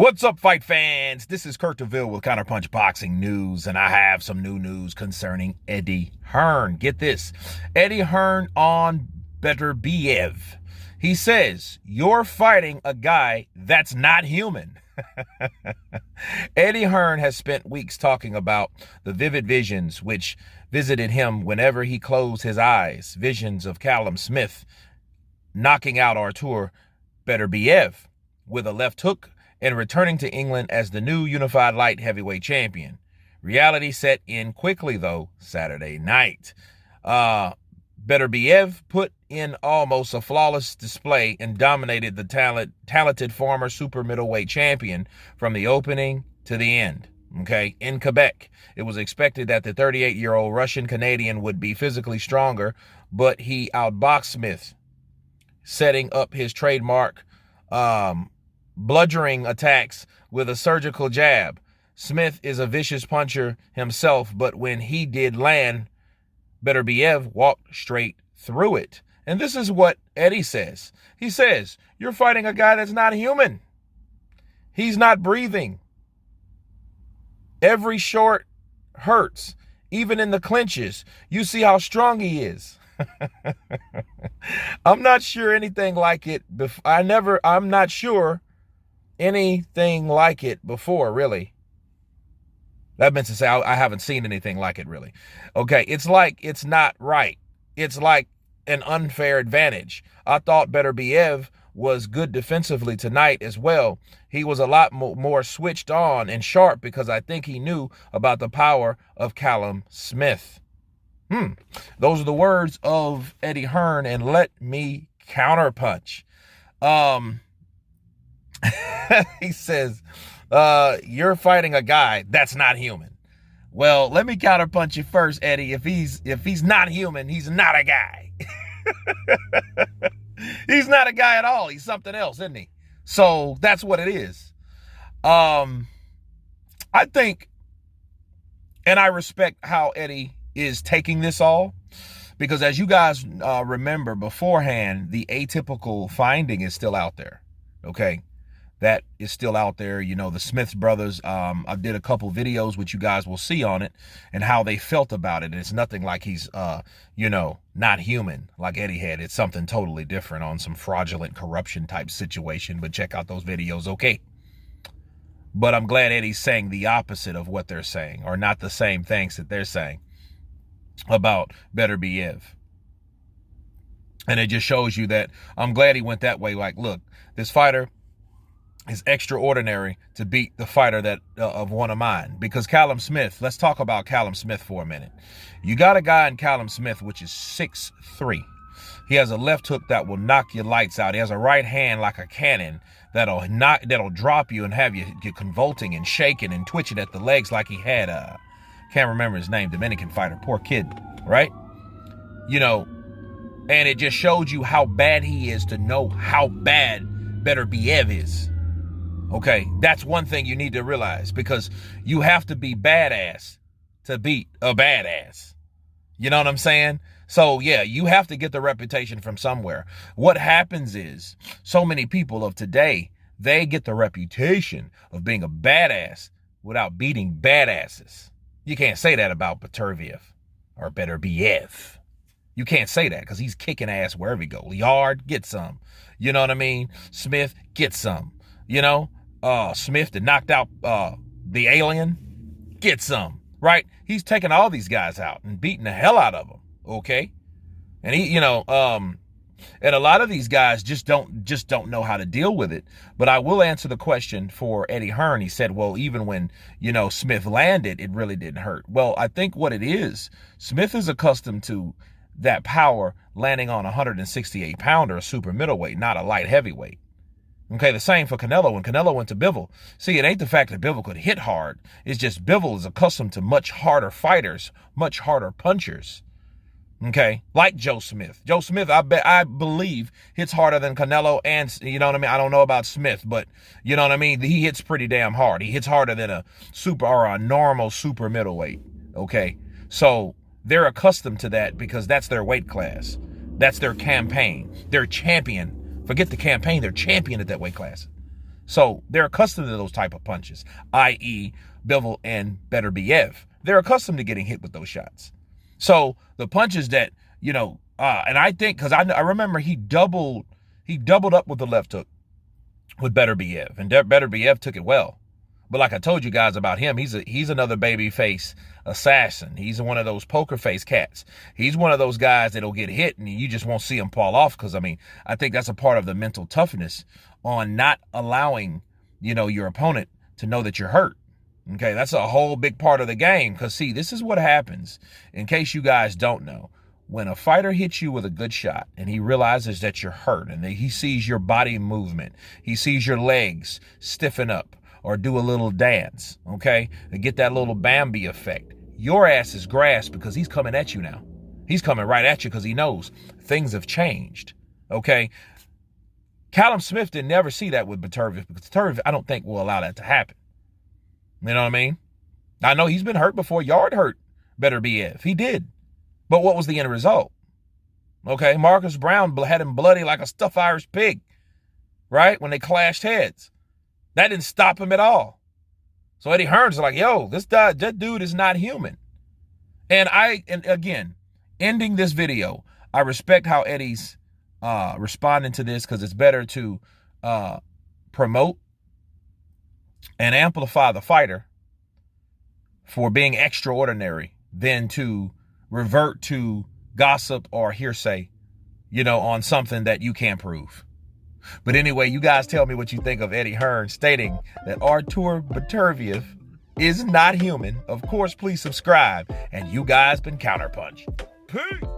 What's up, fight fans? This is Beterviev with Counterpunched Boxing News, and I have some new news concerning Eddie Hearn. Get this. Eddie Hearn on Beterviev. He says, "You're fighting a guy that's not human." Eddie Hearn has spent weeks talking about the vivid visions which visited him whenever he closed his eyes. Visions of Callum Smith knocking out Artur Beterviev with a left hook and returning to England as the new unified light heavyweight champion. Reality set in quickly, though, Saturday night. Beterviev put in almost a flawless display and dominated the talented former super middleweight champion from the opening to the end. Okay, in Quebec, it was expected that the 38-year-old Russian-Canadian would be physically stronger, but he outboxed Smith, setting up his trademark bludgeoning attacks with a surgical jab. Smith is a vicious puncher himself, but when he did land, Beterviev walked straight through it. And this is what Eddie says. He says, "You're fighting a guy that's not human. He's not breathing. Every shot hurts. Even in the clinches, you see how strong he is." I'm not sure anything like it. I'm not sure anything like it before, really. That meant to say I haven't seen anything like it, really. Okay, it's like it's not right. It's like an unfair advantage. I thought Beterviev was good defensively tonight as well. He was a lot more switched on and sharp because I think he knew about the power of Callum Smith. Those are the words of Eddie Hearn, and let me counterpunch. He says, "You're fighting a guy that's not human." Well, let me counterpunch you first, Eddie. If he's not human, he's not a guy. He's not a guy at all. He's something else, isn't he? So that's what it is. I think, and I respect how Eddie is taking this all, because as you guys remember beforehand, the atypical finding is still out there. Okay, that is still out there. You know, the Smith brothers, I did a couple videos which you guys will see on it and how they felt about it. And it's nothing like he's not human like Eddie had. It's something totally different on some fraudulent corruption type situation, but check out those videos. Okay, but I'm glad Eddie's saying the opposite of what they're saying, or not the same things that they're saying about Beterviev. And it just shows you that I'm glad he went that way. Like, look, this fighter is extraordinary to beat the fighter that of one of mine. Because Callum Smith, let's talk about Callum Smith for a minute. You got a guy in Callum Smith which is 6'3". He has a left hook that will knock your lights out. He has a right hand like a cannon that'll drop you and have you convulsing and shaking and twitching at the legs like he had can't remember his name, Dominican fighter, poor kid, right? You know, and it just showed you how bad he is to know how bad Beterviev is. Okay, that's one thing you need to realize, because you have to be badass to beat a badass. You know what I'm saying? So yeah, you have to get the reputation from somewhere. What happens is, so many people of today, they get the reputation of being a badass without beating badasses. You can't say that about Beterviev or Beterviev. You can't say that, because he's kicking ass wherever he goes. Yard, get some. You know what I mean? Smith, get some. You know? Smith that knocked out the alien, get some. Right? He's taking all these guys out and beating the hell out of them. Okay? And he, and a lot of these guys just don't know how to deal with it. But I will answer the question for Eddie Hearn. He said, well, even when, Smith landed, it really didn't hurt. Well, I think what it is, Smith is accustomed to that power landing on a 168-pounder, a super middleweight, not a light heavyweight. Okay, the same for Canelo. When Canelo went to Bivol, see, it ain't the fact that Bivol could hit hard. It's just Bivol is accustomed to much harder fighters, much harder punchers. Okay, like Joe Smith. Joe Smith, I believe, hits harder than Canelo, and you know what I mean? I don't know about Smith, but you know what I mean? He hits pretty damn hard. He hits harder than a super or a normal super middleweight. Okay, so they're accustomed to that because that's their weight class. That's their campaign. They're champion. Forget the campaign, they're champion at that weight class. So they're accustomed to those type of punches, i.e. Bivol and Beterviev. They're accustomed to getting hit with those shots. So the punches that, and I think, because I remember he doubled up with the left hook with Beterviev, and Beterviev took it well. But like I told you guys about him, he's another baby face assassin. He's one of those poker face cats. He's one of those guys that'll get hit and you just won't see him fall off, because I think that's a part of the mental toughness on not allowing, your opponent to know that you're hurt. Okay, that's a whole big part of the game, because see, this is what happens, in case you guys don't know. When a fighter hits you with a good shot and he realizes that you're hurt, and he sees your body movement, he sees your legs stiffen up or do a little dance, okay, to get that little Bambi effect, your ass is grasped, because he's coming at you now. He's coming right at you because he knows things have changed, okay? Callum Smith didn't never see that with Beterviev, because Beterviev, I don't think, will allow that to happen. You know what I mean? I know he's been hurt before. Yard hurt Beterbiev. He did. But what was the end result? Okay, Marcus Brown had him bloody like a stuffed Irish pig, right? When they clashed heads. That didn't stop him at all. So Eddie Hearn's like, yo, that dude is not human. And again, ending this video, I respect how Eddie's responding to this, because it's better to promote and amplify the fighter for being extraordinary than to revert to gossip or hearsay, on something that you can't prove. But anyway, you guys tell me what you think of Eddie Hearn stating that Artur Beterviev is not human. Of course, please subscribe. And you guys been Counterpunched. Peace.